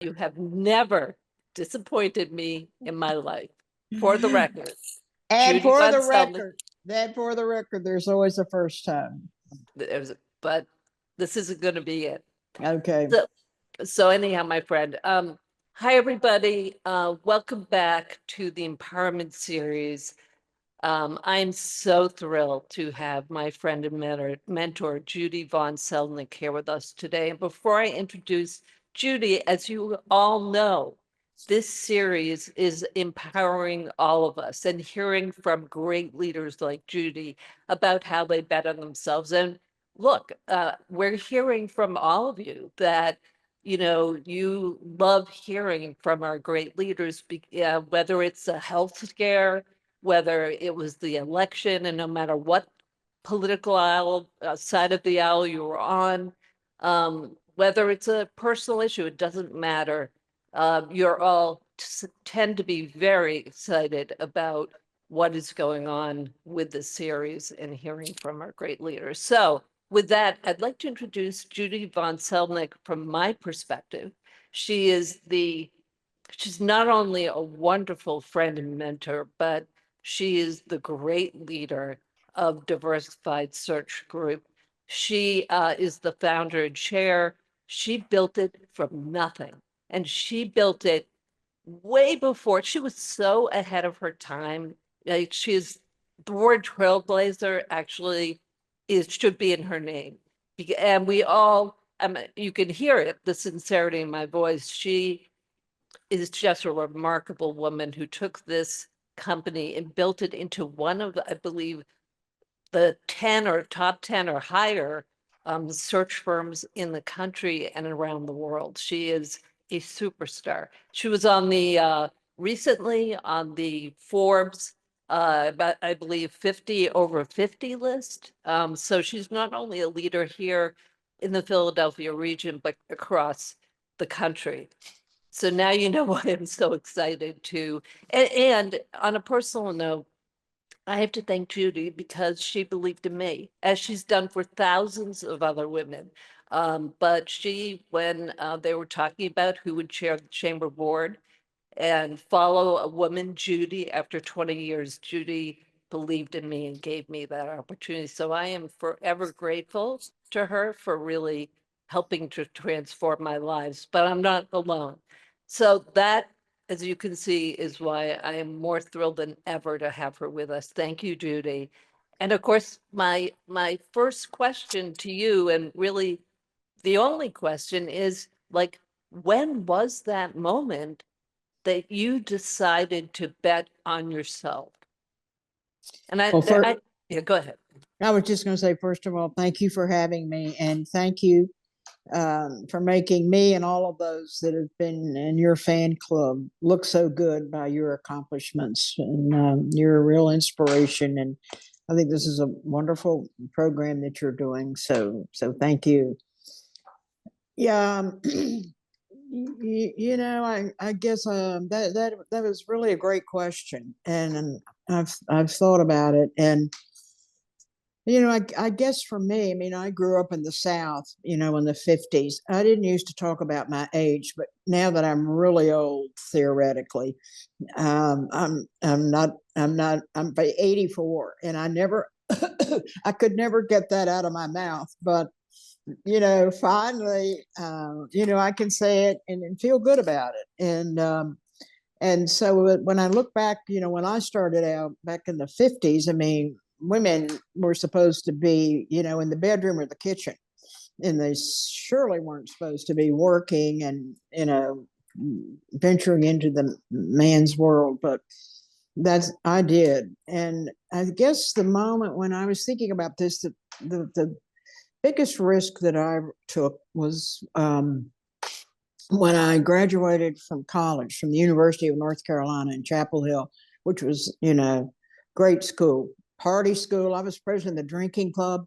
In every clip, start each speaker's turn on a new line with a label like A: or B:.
A: You have never disappointed me in my life. For the record.
B: And
A: Judee
B: for
A: von
B: the
A: Seldeneck.
B: record, there's always a first time.
A: But this isn't going to be it.
B: Okay.
A: So anyhow, my friend, hi everybody. Welcome back to the Empowerment Series. I'm so thrilled to have my friend and mentor, Judee von Seldeneck, here with us today. And before I introduce Judee, as you all know, this series is empowering all of us and hearing from great leaders like Judee about how they better themselves. And look, we're hearing from all of you that you love hearing from our great leaders, whether it's a health scare, whether it was the election, and no matter what political aisle, side of the aisle you were on, whether it's a personal issue, it doesn't matter. You're all tend to be very excited about what is going on with the series and hearing from our great leaders. So with that, I'd like to introduce Judee von Seldeneck from my perspective. She's not only a wonderful friend and mentor, but she is the great leader of Diversified Search Group. She is the founder and chair. She built it from nothing. And she built it way before. She was so ahead of her time. Like she's the word trailblazer actually should be in her name. And we all, you can hear it, the sincerity in my voice. She is just a remarkable woman who took this company and built it into one of, I believe, the 10 or top 10 or higher search firms in the country and around the world. She is a superstar. She was on the recently on the Forbes, about, I believe, 50 over 50 list. So she's not only a leader here in the Philadelphia region, but across the country. So now you know why I'm so excited to, and on a personal note, I have to thank Judee because she believed in me, as she's done for thousands of other women. But when they were talking about who would chair the chamber board and follow a woman, Judee, after 20 years, Judee believed in me and gave me that opportunity. So I am forever grateful to her for really helping to transform my lives, but I'm not alone. So that, as you can see, is why I am more thrilled than ever to have her with us. Thank you, Judee. And of course, my first question to you, and really the only question, is like, when was that moment that you decided to bet on yourself? And yeah, go ahead.
B: I was just going to say, first of all, thank you for having me, and thank you for making me and all of those that have been in your fan club look so good by your accomplishments. And you're a real inspiration. And I think this is a wonderful program that you're doing. So thank you. Yeah. I guess that was really a great question, and I've thought about it, and I guess for me, I mean, I grew up in the South, in the 50s. I didn't used to talk about my age, but now that I'm really old, theoretically, I'm 84, and I could never get that out of my mouth, but finally, I can say it and feel good about it. And so when I look back, when I started out back in the 50s, I mean, women were supposed to be, in the bedroom or the kitchen, and they surely weren't supposed to be working and, venturing into the man's world. But I did. And I guess the moment when I was thinking about this, the biggest risk that I took was when I graduated from college, from the University of North Carolina in Chapel Hill, which was, great school, party school. I was president of the drinking club,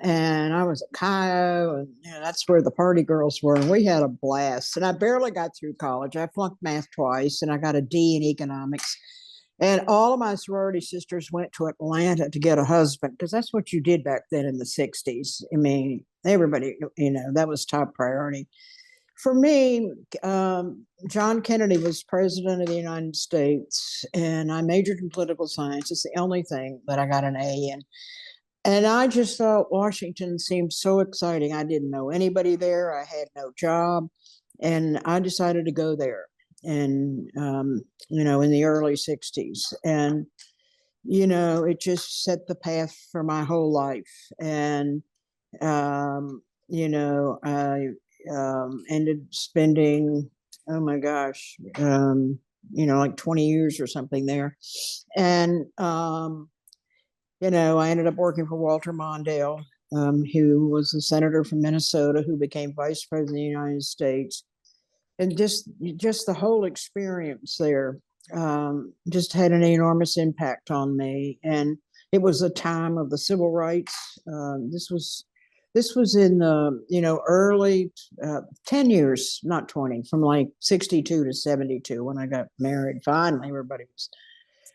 B: and I was a CIO, and that's where the party girls were. And we had a blast. And I barely got through college. I flunked math twice, and I got a D in economics. And all of my sorority sisters went to Atlanta to get a husband, because that's what you did back then in the 60s. I mean, everybody, that was top priority. for me, John Kennedy was president of the United States, and I majored in political science. It's the only thing that I got an A in. And I just thought Washington seemed so exciting. I didn't know anybody there. I had no job, and I decided to go there. And in the early '60s, and it just set the path for my whole life. And I ended spending, oh my gosh, like 20 years or something there. And I ended up working for Walter Mondale, who was a senator from Minnesota who became vice president of the United States. And just the whole experience there just had an enormous impact on me. And it was a time of the civil rights. This was in the early 10 years, not 20, from like 62 to 72 when I got married. Finally, everybody was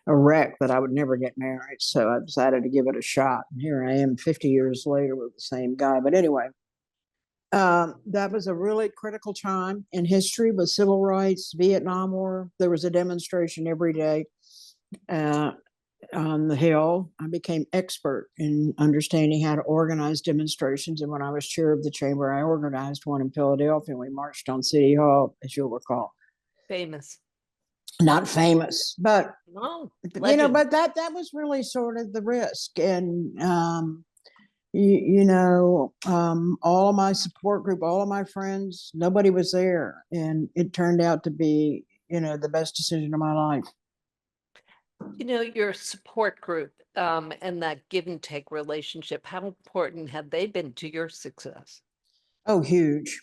B: a wreck that I would never get married. So I decided to give it a shot. And here I am 50 years later with the same guy. But anyway, that was a really critical time in history with civil rights, Vietnam War. There was a demonstration every day on the Hill. I became expert in understanding how to organize demonstrations. And when I was chair of the chamber, I organized one in Philadelphia. We marched on City Hall, as you'll recall.
A: Famous.
B: Not famous, but
A: no,
B: but that was really sort of the risk. And all of my support group, all of my friends, nobody was there, and it turned out to be the best decision of my life.
A: Your support group and that give and take relationship, how important have they been to your success?
B: Oh, huge.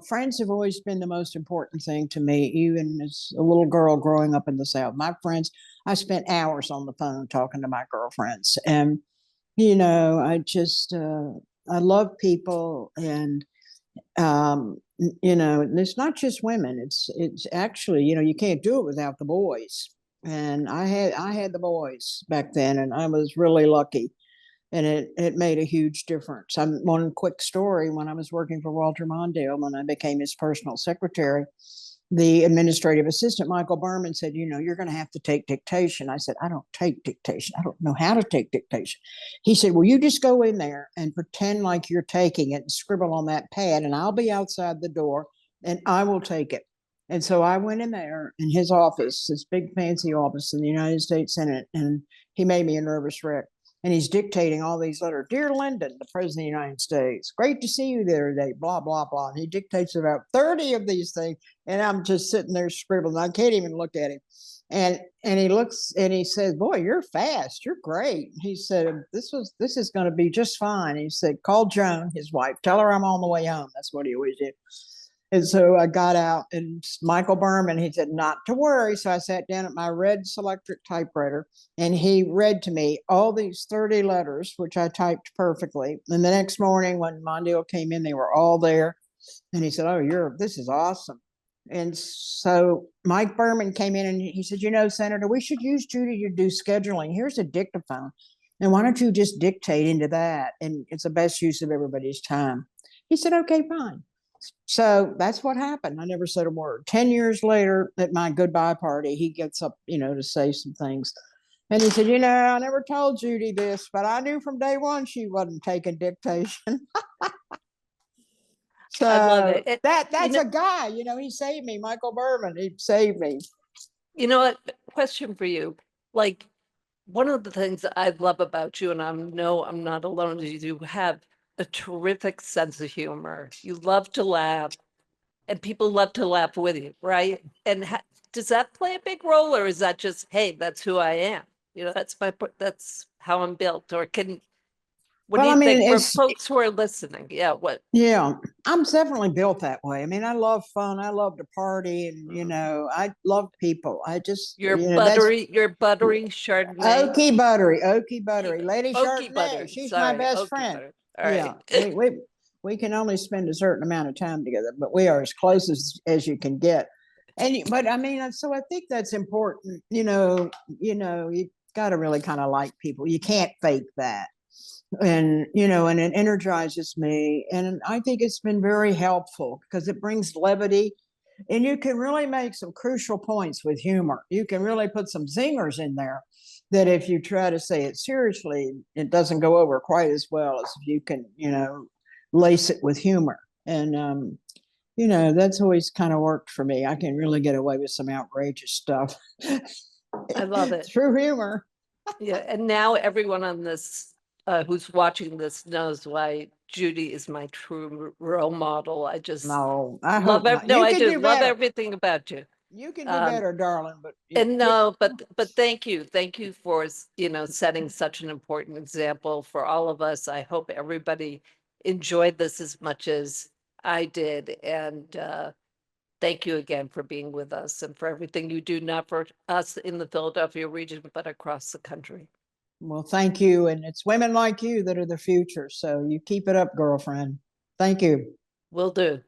B: Friends have always been the most important thing to me, even as a little girl growing up in the South. My friends, I spent hours on the phone talking to my girlfriends. And, I love people. And, it's not just women. It's actually, you can't do it without the boys. And I had the boys back then, and I was really lucky. And it made a huge difference. One quick story: when I was working for Walter Mondale, when I became his personal secretary, the administrative assistant, Michael Berman, said, you're going to have to take dictation. I said, I don't take dictation. I don't know how to take dictation. He said, well, you just go in there and pretend like you're taking it and scribble on that pad, and I'll be outside the door and I will take it. And so I went in there in his office, this big fancy office in the United States Senate, and he made me a nervous wreck. And he's dictating all these letters. Dear Lyndon, the President of the United States, great to see you the other day, blah, blah, blah. And he dictates about 30 of these things. And I'm just sitting there scribbling. I can't even look at him. And he looks and he says, boy, you're fast. You're great. He said, this is going to be just fine. He said, call Joan, his wife. Tell her I'm on the way home. That's what he always did. And so I got out, and Michael Berman, he said, not to worry. So I sat down at my red Selectric typewriter, and he read to me all these 30 letters, which I typed perfectly. And the next morning when Mondale came in, they were all there. And he said, oh, this is awesome. And so Mike Berman came in and he said, Senator, we should use Judee to do scheduling. Here's a dictaphone. And why don't you just dictate into that? And it's the best use of everybody's time. He said, okay, fine. So that's what happened. I never said a word. 10 years later at my goodbye party, he gets up, to say some things. And he said, I never told Judee this, but I knew from day one she wasn't taking dictation. So
A: I love it.
B: That's a guy, he saved me. Michael Berman, he saved me.
A: What? Question for you. Like, one of the things I love about you, and I know I'm not alone, is you have a terrific sense of humor. You love to laugh, and people love to laugh with you, right? And does that play a big role, or is that just, hey, that's who I am? That's how I'm built. Or what do you think for folks who are listening? Yeah, what?
B: Yeah, I'm definitely built that way. I mean, I love fun. I love to party, and I love people. I just
A: your buttery Chardonnay.
B: Oaky buttery, Lady
A: Oaky
B: Chardonnay.
A: buttery.
B: She's
A: Sorry,
B: my best
A: oaky
B: friend.
A: Butter. All right.
B: Yeah, we can only spend a certain amount of time together, but we are as close as you can get. But I mean, so I think that's important. You got to really kind of like people. You can't fake that. And and it energizes me, and I think it's been very helpful because it brings levity, and you can really make some crucial points with humor. You can really put some zingers in there that if you try to say it seriously, it doesn't go over quite as well as if you can lace it with humor. And that's always kind of worked for me. I can really get away with some outrageous stuff
A: I love it.
B: through humor.
A: Yeah, and now everyone on this who's watching this knows why Judee is my true role model. I just
B: No, I
A: love
B: hope
A: it.
B: not.
A: No,
B: You
A: I
B: can
A: do
B: do
A: love
B: better.
A: everything about you.
B: You can do
A: Um,
B: better, darling. But
A: and no, but thank you. Thank you for, setting such an important example for all of us. I hope everybody enjoyed this as much as I did. And thank you again for being with us and for everything you do, not for us in the Philadelphia region, but across the country.
B: well, thank you. And it's women like you that are the future. So you keep it up, girlfriend. Thank you.
A: Will do.